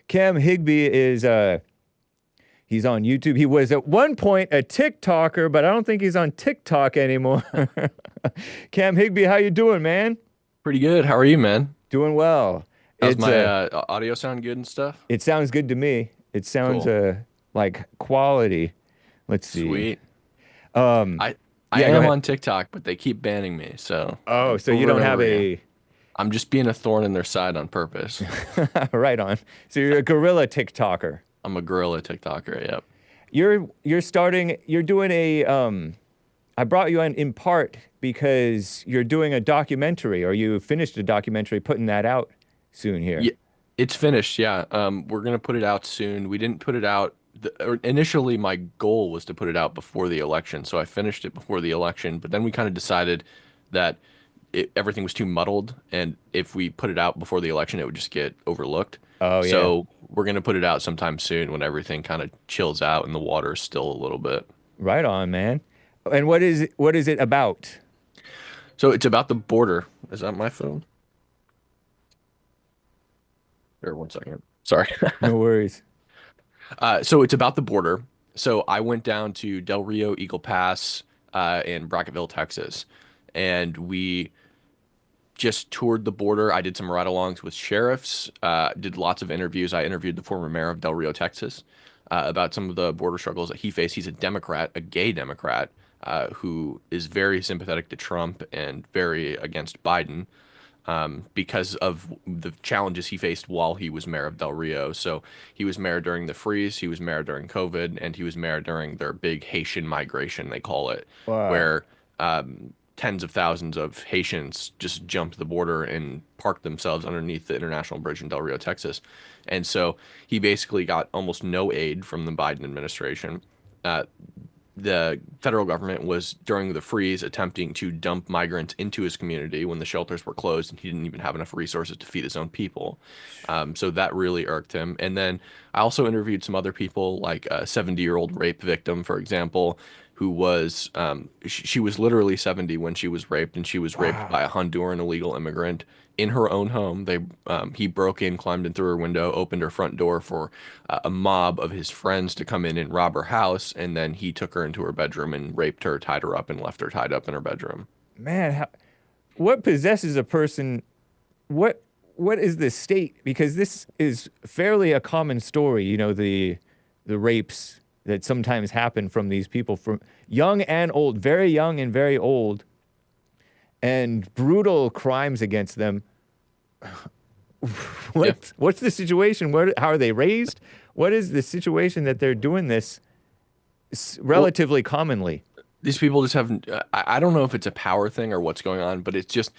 Cam Higby is he's on YouTube. He was at one point a TikToker, but I don't think he's on TikTok anymore. Cam Higby, how you doing, man? Pretty good. How are you, man? Doing well. How's It's my audio sound good and stuff? it sounds good to me. It sounds Cool. like quality. Let's see. Sweet. Um I I yeah, go am ahead. on TikTok, but they keep banning me, so Oh, so you over don't and have over again. a I'm just being a thorn in their side on purpose. right on. So you're a gorilla TikToker. I'm a gorilla TikToker, yep. You're doing a I brought you on in part because you're doing a documentary or you finished a documentary putting that out soon here. Yeah, it's finished, yeah. We're gonna put it out soon. We didn't put it out initially my goal was to put it out before the election, so I finished it before the election, but then we kind of decided that everything was too muddled, and if we put it out before the election, it would just get overlooked. Oh yeah. So we're gonna put it out sometime soon when everything kind of chills out and the water is still a little bit. Right on, man. And what is it about? So it's about the border. Is that my phone? Here, one second. Sorry. No worries. So it's about the border. So I went down to Del Rio, Eagle Pass, in Brackettville, Texas, and we just toured the border. I did some ride-alongs with sheriffs, did lots of interviews. I interviewed the former mayor of Del Rio, Texas, about some of the border struggles that he faced. He's a Democrat, a gay Democrat, who is very sympathetic to Trump and very against Biden, because of the challenges he faced while he was mayor of Del Rio. So he was mayor during the freeze, he was mayor during COVID, and he was mayor during their big Haitian migration, they call it, Wow. where tens of thousands of Haitians just jumped the border and parked themselves underneath the international bridge in Del Rio, Texas. And so he basically got almost no aid from the Biden administration. Uh, the federal government was during the freeze attempting to dump migrants into his community when the shelters were closed and he didn't even have enough resources to feed his own people. So that really irked him. And then I also interviewed some other people, like a 70-year-old rape victim, for example, who was she was literally 70 when she was raped, and she was raped by Wow. a Honduran illegal immigrant in her own home. He broke in, climbed in through her window, opened her front door for a mob of his friends to come in and rob her house, and then he took her into her bedroom and raped her, tied her up, and left her tied up in her bedroom. Man, what possesses a person what what is the state? Because this is fairly a common story, you know, the rapes that sometimes happen from these people from young and old, very young and very old, and brutal crimes against them. Yeah. What's the situation? How are they raised? What is the situation that they're doing this Well, relatively commonly? these people just have I don't know if it's a power thing or what's going on, but it's just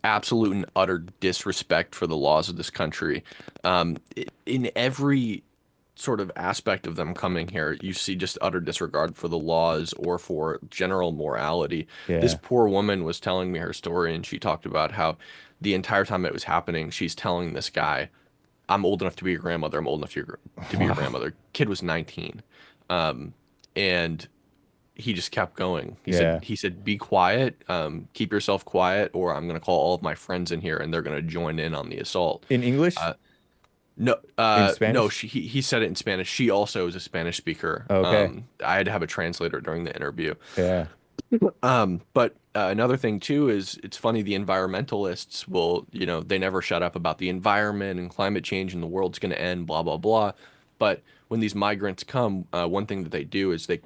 absolute and utter disrespect for the laws of this country. In every sort of aspect of them coming here, you see just utter disregard for the laws or for general morality. This Yeah. poor woman was telling me her story, and she talked about how the entire time it was happening, she's telling this guy, "I'm old enough to be your grandmother. I'm old enough to be your Wow. grandmother." Kid was 19. And he just kept going. He said Yeah. he said, "Be quiet, keep yourself quiet, or I'm gonna call all of my friends in here, and they're gonna join in on the assault." In English? Uh, no, In no, Spanish? he said it in Spanish. She also is a Spanish speaker. Okay. I had to have a translator during the interview. Yeah. But another thing too is it's funny, the environmentalists will, they never shut up about the environment and climate change and the world's going to end, blah blah blah. But when these migrants come, one thing that they do is they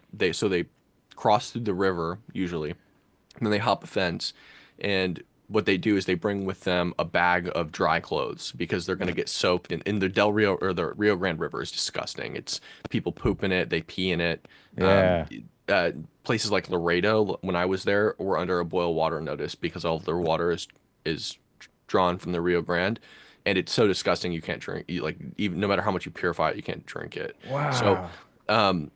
cross through the river usually, and then they hop a fence, and what they do is they bring with them a bag of dry clothes because they're going to get soaked in the Del Rio, or the Rio Grande River is disgusting. It's people poop in it, they pee in it. Um, Yeah. uh, Places like Laredo, when I was there, were under a boil water notice because all of their water is drawn from the Rio Grande, and it's so disgusting you can't drink. Like, even no matter how much you purify it, you can't drink it. So Wow.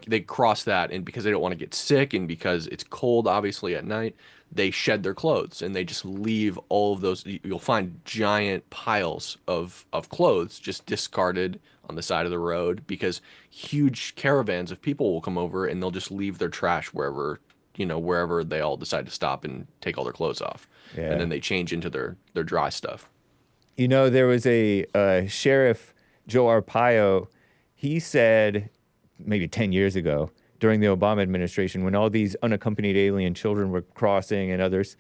they cross that, and because they don't want to get sick, and because it's cold, obviously at night, they shed their clothes and they just leave all of those. You'll find giant piles of clothes just discarded on the side of the road because huge caravans of people will come over and they'll just leave their trash wherever they all decide to stop and take all their clothes off, and Yeah. then they change into their dry stuff. You know, there was a sheriff Joe Arpaio, he said maybe 10 years ago during the Obama administration when all these unaccompanied alien children were crossing and others,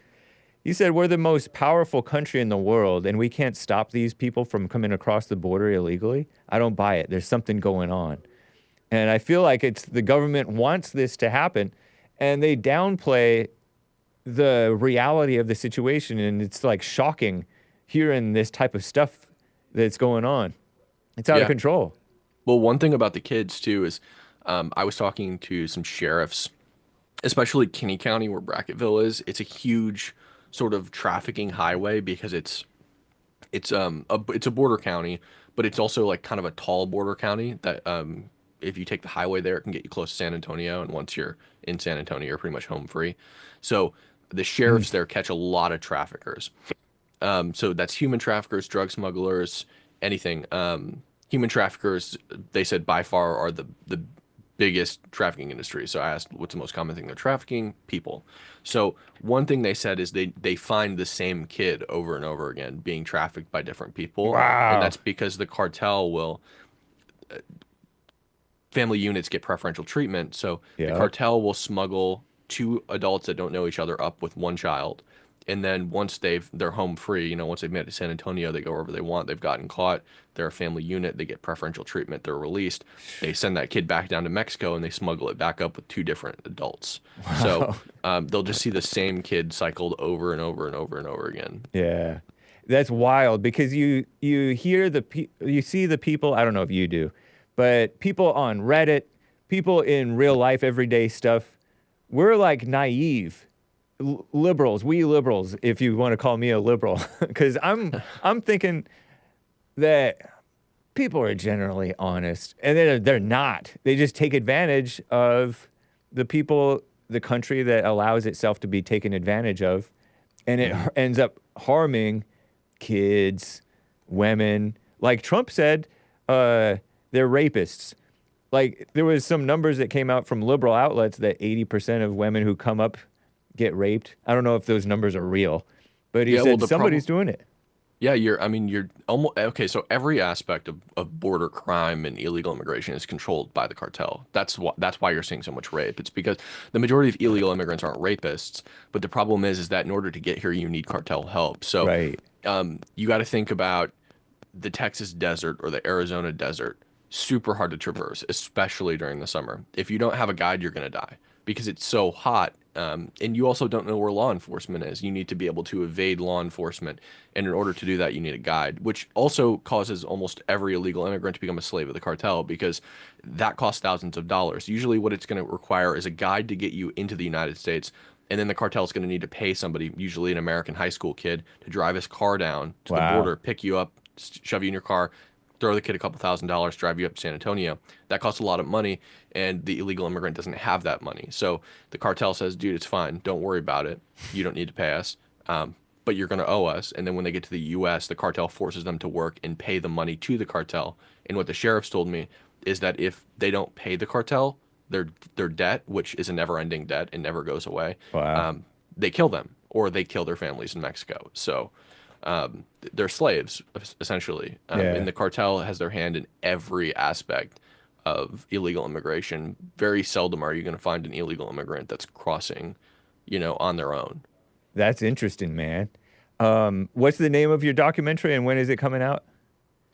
he said, we're the most powerful country in the world and we can't stop these people from coming across the border illegally. I don't buy it. There's something going on. And I feel like it's the government wants this to happen and they downplay the reality of the situation. And it's like shocking hearing this type of stuff that's going on. It's out of Yeah. control. Well, one thing about the kids too is I was talking to some sheriffs, especially Kinney County where Brackettville is. It's a huge sort of trafficking highway because it's a border county, but it's also like kind of a tall border county that if you take the highway there, it can get you close to San Antonio, and once you're in San Antonio, you're pretty much home free. So the sheriffs there catch a lot of traffickers. So that's human traffickers, drug smugglers, anything. Human traffickers, they said by far are the biggest trafficking industry. So I asked, what's the most common thing they're trafficking? People. So one thing they said is they find the same kid over and over again being trafficked by different people. And Wow. that's because the cartel will, family units get preferential treatment. So the Yeah. cartel will smuggle two adults that don't know each other up with one child. And then once they're home free, once they've made it to San Antonio, they go wherever they want. They've gotten caught. They're a family unit. They get preferential treatment. They're released. They send that kid back down to Mexico and they smuggle it back up with two different adults. So Wow. they'll just see the same kid cycled over and over and over and over again. Yeah. That's wild because you hear you see the people, I don't know if you do, but people on Reddit, people in real life everyday stuff, we're like naive liberals, we liberals, if you want to call me a liberal, because I'm thinking that people are generally honest, and they're not. They just take advantage of the people, the country that allows itself to be taken advantage of, and it ends up harming kids, women. Like Trump said, they're rapists. Like there was some numbers that came out from liberal outlets that 80% of women who come up get raped. I don't know if those numbers are real, but he Yeah, well, said somebody's doing it. yeah, you're almost okay. So every aspect of border crime and illegal immigration is controlled by the cartel. That's why you're seeing so much rape. It's because the majority of illegal immigrants aren't rapists, but the problem is that in order to get here, you need cartel help. So Right. you got to think about the Texas desert or the Arizona desert. Super hard to traverse, especially during the summer. If you don't have a guide, you're gonna die because it's so hot. And you also don't know where law enforcement is. You need to be able to evade law enforcement. And in order to do that, you need a guide, which also causes almost every illegal immigrant to become a slave of the cartel because that costs thousands of dollars. Usually, what it's going to require is a guide to get you into the United States. And then the cartel is going to need to pay somebody, usually an American high school kid, to drive his car down to the Wow. border, pick you up, shove you in your car, throw the kid a couple $1,000s, drive you up to San Antonio. That costs a lot of money, and the illegal immigrant doesn't have that money. So the cartel says, dude, it's fine. Don't worry about it. You don't need to pay us, but you're going to owe us. And then when they get to the U.S., the cartel forces them to work and pay the money to the cartel. And what the sheriffs told me is that if they don't pay the cartel, their debt, which is a never-ending debt and never goes away, Wow. they kill them or they kill their families in Mexico. So they're slaves essentially, Yeah. and the cartel has their hand in every aspect of illegal immigration. Very seldom are you going to find an illegal immigrant that's crossing, on their own. That's interesting, man. What's the name of your documentary and when is it coming out?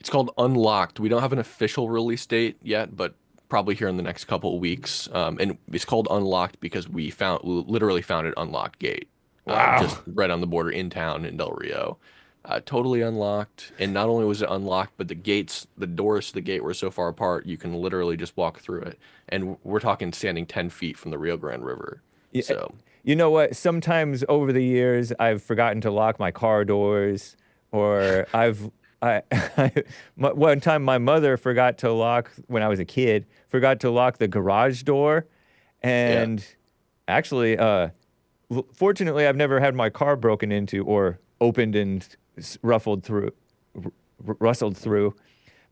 It's called Unlocked. We don't have an official release date yet, but probably here in the next couple of weeks. And it's called Unlocked because we literally found it unlocked gate, Wow. just right on the border in town in Del Rio. Totally unlocked. And not only was it unlocked, but the doors to the gate were so far apart, you can literally just walk through it. And we're talking standing 10 feet from the Rio Grande River. Yeah, So, you know what? Sometimes over the years, I've forgotten to lock my car doors, or one time my mother forgot to lock, when I was a kid, forgot to lock the garage door. yeah. And actually, fortunately, I've never had my car broken into or opened and rustled through.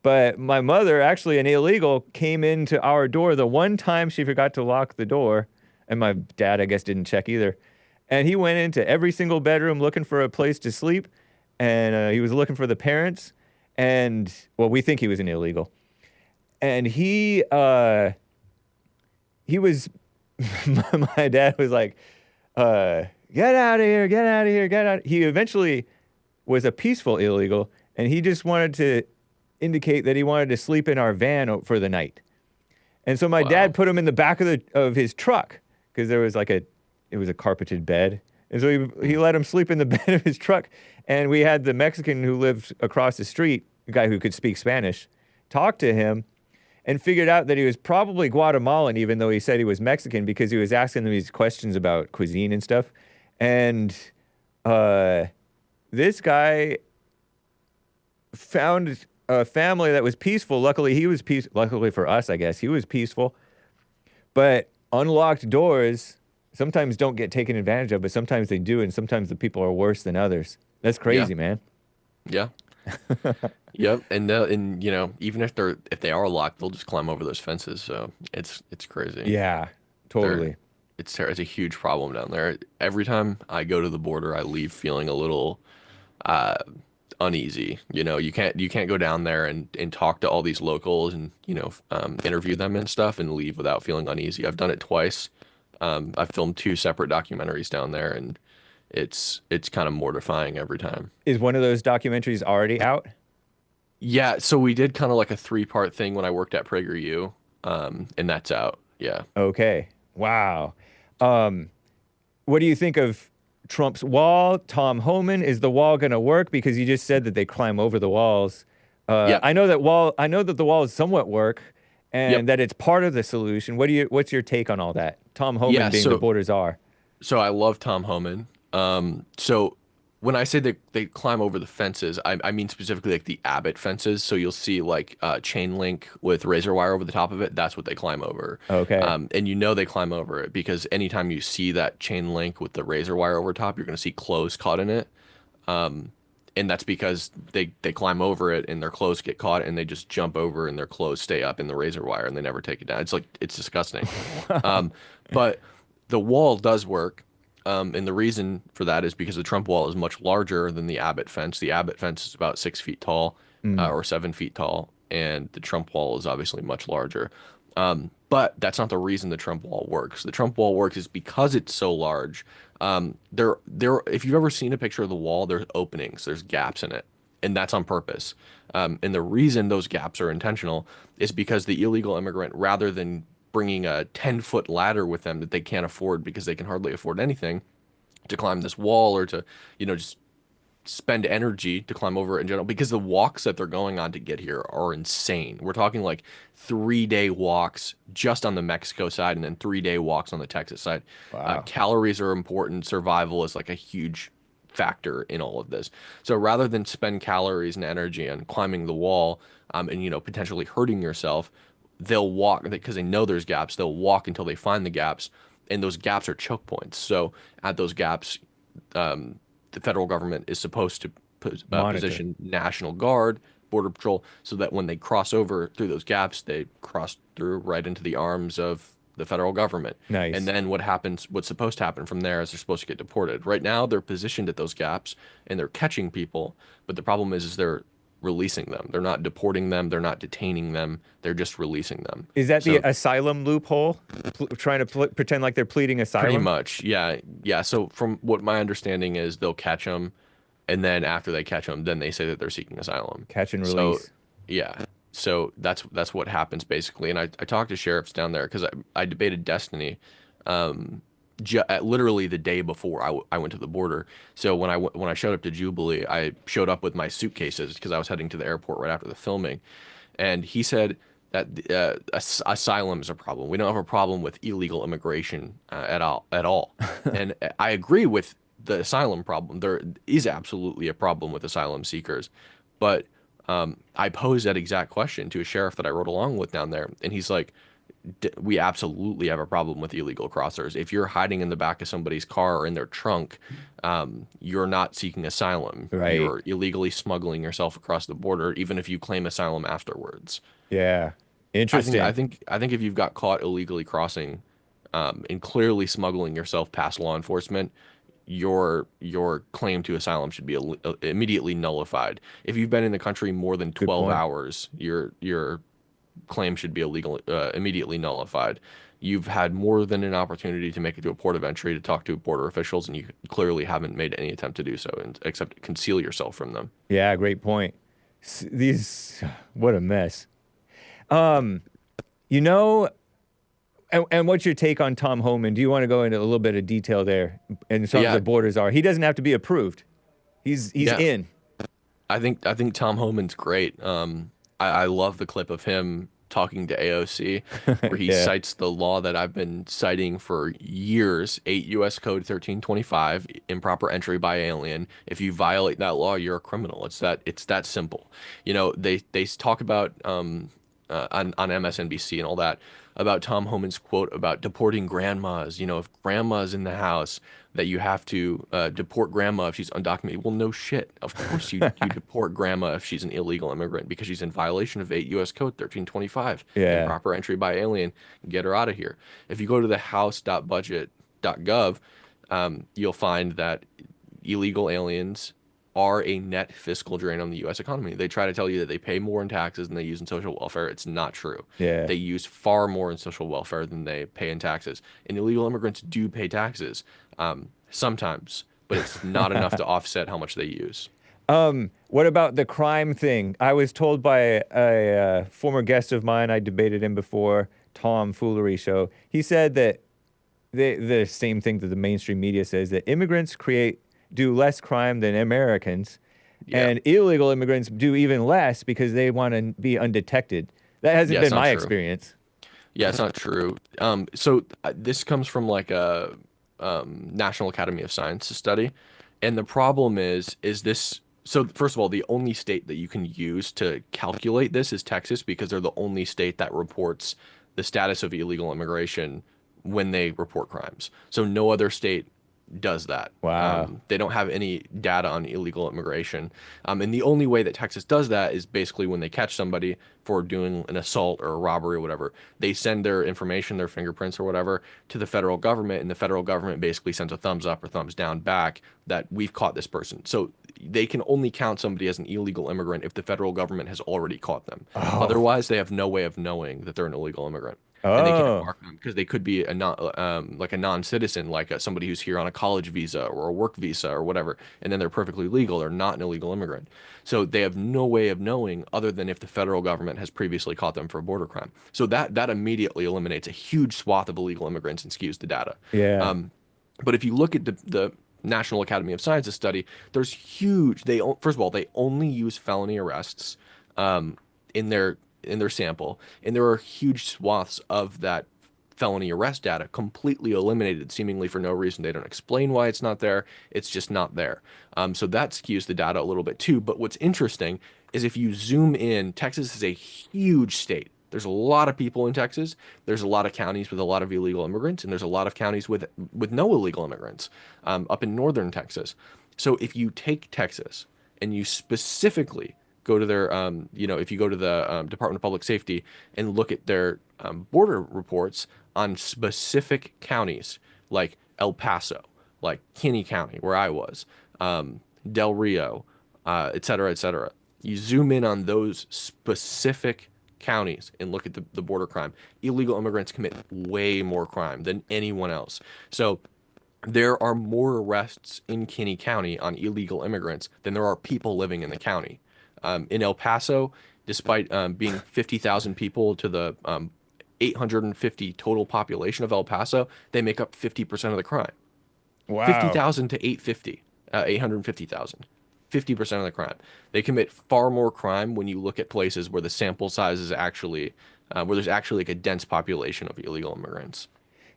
But my mother, actually an illegal, came into our door the one time she forgot to lock the door. And my dad, I guess, didn't check either. And he went into every single bedroom looking for a place to sleep. And he was looking for the parents. and well, we think he was an illegal, and he was my dad was like, get out of here, get out of here, get out. He eventually was a peaceful illegal, and he just wanted to indicate that he wanted to sleep in our van for the night. And so my dad Wow. put him in the back of his truck because there was like it was a carpeted bed. And so he let him sleep in the bed of his truck. And we had the Mexican who lived across the street, a guy who could speak Spanish, talk to him and figured out that he was probably Guatemalan, even though he said he was Mexican, because he was asking them these questions about cuisine and stuff. And this guy found a family that was peaceful. Luckily, he was peaceful. Luckily for us, I guess, he was peaceful. But unlocked doors sometimes don't get taken advantage of, but sometimes they do, and sometimes the people are worse than others. That's Yeah. crazy, man. Yeah. Yep. And you know, even if they are locked, they'll just climb over those fences. So it's crazy. Yeah, They're totally. it's a huge problem down there. Every time I go to the border, I leave feeling a little uh uneasy. You know, you can't go down there and talk to all these locals and interview them and stuff and leave without feeling uneasy. I've done it twice. I've filmed two separate documentaries down there, and it's kind of mortifying every time. Is one of those documentaries already out? Yeah, so we did kind of like a three-part thing when I worked at PragerU, and that's out. Yeah. Okay. Wow. Um, what do you think of Trump's wall? Tom Homan, is the wall going to work? Because you just said that they climb over the walls. Yep. I know that the walls somewhat work, and Yep. that it's part of the solution. What's your take on all that? Tom Homan Yeah, being the so border czar. so I love Tom Homan. So when I say that they climb over the fences, I mean specifically like the Abbott fences. So you'll see like chain link with razor wire over the top of it. That's what they climb over. Okay. And you know they climb over it because anytime you see that chain link with the razor wire over top, you're going to see clothes caught in it. And that's because they climb over it and their clothes get caught and they just jump over and their clothes stay up in the razor wire and they never take it down. It's disgusting. Um, but the wall does work. And the reason for that is because the Trump wall is much larger than the Abbott fence. The Abbott fence is about 6 feet tall, or 7 feet tall, and the Trump wall is obviously much larger. But that's not the reason the Trump wall works. The Trump wall works is because it's so large. If you've ever seen a picture of the wall, there's openings, there's gaps in it, and that's on purpose. And the reason those gaps are intentional is because the illegal immigrant, rather than bringing a 10-foot ladder with them that they can't afford because they can hardly afford anything to climb this wall or to, just spend energy to climb over it in general because the walks that they're going on to get here are insane. We're talking like 3-day walks just on the Mexico side and then 3-day walks on the Texas side. Wow. Calories are important. Survival is like a huge factor in all of this. So rather than spend calories and energy on climbing the wall, and potentially hurting yourself, they'll walk because they know there's gaps. They'll walk until they find the gaps, and those gaps are choke points. So at those gaps, the federal government is supposed to Monitor. position National Guard, Border Patrol, so that when they cross over through those gaps, they cross through right into the arms of the federal government. Nice. And then what's supposed to happen from there is they're supposed to get deported. Right now, they're positioned at those gaps and they're catching people, but the problem is they're releasing them. They're not deporting them. They're not detaining them. They're just releasing them. Is that So the asylum loophole? Trying to pretend like they're pleading asylum? pretty much, yeah, yeah. So from what my understanding is, they'll catch them, and then after they catch them, then they say that they're seeking asylum. Catch and So release. yeah, so that's what happens basically. And I talked to sheriffs down there because I debated Destiny, literally the day before I went to the border. So when I showed up to Jubilee, I showed up with my suitcases because I was heading to the airport right after the filming, and he said that asylum is a problem. We don't have a problem with illegal immigration at all. And I agree with the asylum problem. There is absolutely a problem with asylum seekers, but I posed that exact question to a sheriff that I rode along with down there, and he's like, we absolutely have a problem with illegal crossers. If you're hiding in the back of somebody's car or in their trunk, you're not seeking asylum. Right. You're illegally smuggling yourself across the border, even if you claim asylum afterwards. Yeah. I Interesting. think if you've got caught illegally crossing, and clearly smuggling yourself past law enforcement, your claim to asylum should be immediately nullified. If you've been in the country more than Good 12 point. hours, your claim should be immediately nullified. You've had more than an opportunity to make it to a port of entry to talk to border officials, and you clearly haven't made any attempt to do so, except conceal yourself from them. Yeah, great point. These, what a mess. Um, you know, and what's your take on Tom Homan? Do you want to go into a little bit of detail there in terms Yeah, of borders are? He doesn't have to be approved. He's yeah. in. I think Tom Homan's great. I love the clip of him talking to AOC, where he Yeah. cites the law that I've been citing for years, 8 U.S. Code 1325, improper entry by alien. If you violate that law, you're a criminal. It's that simple. They talk about on MSNBC and all that about Tom Homan's quote about deporting grandmas. If grandma's in the house, that you have to deport grandma if she's undocumented. Well, no shit. Of course you deport grandma if she's an illegal immigrant because she's in violation of 8 U.S. Code 1325, Yeah. improper entry by alien. Get her out of here. If you go to the house.budget.gov, you'll find that illegal aliens are a net fiscal drain on the U.S. economy. They try to tell you that they pay more in taxes than they use in social welfare. It's not true. Yeah. They use far more in social welfare than they pay in taxes. And illegal immigrants do pay taxes sometimes, but it's not enough to offset how much they use. What about the crime thing? I was told by a former guest of mine, I debated him before, Tom Foolery Show. He said that the same thing that the mainstream media says, that immigrants do less crime than Americans, Yeah. and illegal immigrants do even less because they want to be undetected. That hasn't Yeah, it's been not my true. experience. Yeah, it's not true. So this comes from like a National Academy of Sciences study, and the problem is this. So first of all, the only state that you can use to calculate this is Texas because they're the only state that reports the status of illegal immigration when they report crimes. So no other state does that. Wow. They don't have any data on illegal immigration. And the only way that Texas does that is basically when they catch somebody for doing an assault or a robbery or whatever. They send their information, their fingerprints or whatever, to the federal government, and the federal government basically sends a thumbs up or thumbs down back that we've caught this person. So they can only count somebody as an illegal immigrant if the federal government has already caught them. Oh. Otherwise, they have no way of knowing that they're an illegal immigrant. And they can't Oh. mark them because they could be a non, like a non-citizen, like somebody who's here on a college visa or a work visa or whatever, and then they're perfectly legal. They're not an illegal immigrant. So they have no way of knowing other than if the federal government has previously caught them for a border crime. So that immediately eliminates a huge swath of illegal immigrants and skews the data. Yeah. But if you look at the National Academy of Sciences study, there's huge. First of all, they only use felony arrests in their sample, and there are huge swaths of that felony arrest data completely eliminated, seemingly for no reason. They don't explain why it's not there. It's just not there. So that skews the data a little bit too. But what's interesting is if you zoom in, Texas is a huge state. There's a lot of people in Texas. There's a lot of counties with a lot of illegal immigrants, and there's a lot of counties with no illegal immigrants up in northern Texas. So if you take Texas and you specifically go to their, if you go to the Department of Public Safety and look at their border reports on specific counties like El Paso, like Kinney County, where I was, Del Rio, et cetera, et cetera. You zoom in on those specific counties and look at the border crime. Illegal immigrants commit way more crime than anyone else. So there are more arrests in Kinney County on illegal immigrants than there are people living in the county. In El Paso, despite being 50,000 people to the 850 total population of El Paso, they make up 50% of the crime. Wow. 50,000 to 850,000. 50% of the crime. They commit far more crime when you look at places where the sample size is actually, where there's actually like a dense population of illegal immigrants.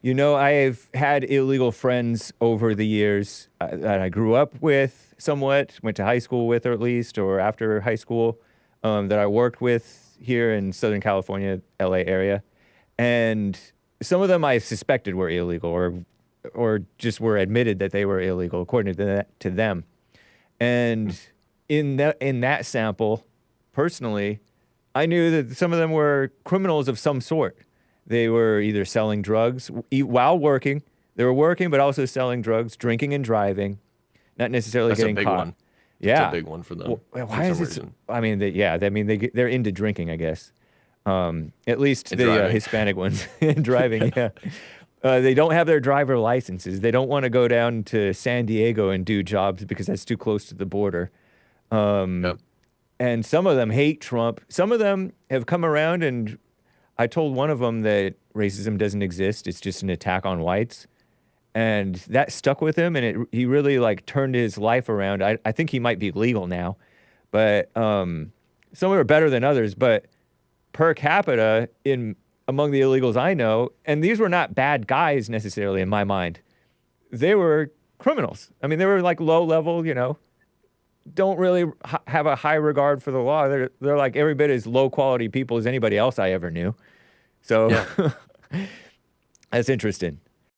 You know, I've had illegal friends over the years that I grew up with somewhat, went to high school with, or at least, or after high school, that I worked with here in Southern California, LA area. And some of them I suspected were illegal or just were admitted that they were illegal according to them. And in that sample, personally, I knew that some of them were criminals of some sort. They were either selling drugs while working. They were working, but also selling drugs, drinking and driving, not necessarily That's a getting big caught. one. Yeah, It's a big one for them. Well, for why is some it? reason. I mean, they're into drinking, I guess. At least And the driving. Hispanic ones and driving. Yeah, they don't have their driver licenses. They don't want to go down to San Diego and do jobs because that's too close to the border. Yep. And some of them hate Trump. Some of them have come around, and I told one of them that racism doesn't exist. It's just an attack on whites. And that stuck with him, and he really like turned his life around. I think he might be legal now, but some are better than others. But per capita, among the illegals I know, and these were not bad guys necessarily in my mind, they were criminals. I mean, they were like low level, don't really have a high regard for the law. They're like every bit as low quality people as anybody else I ever knew. So Yeah. that's interesting.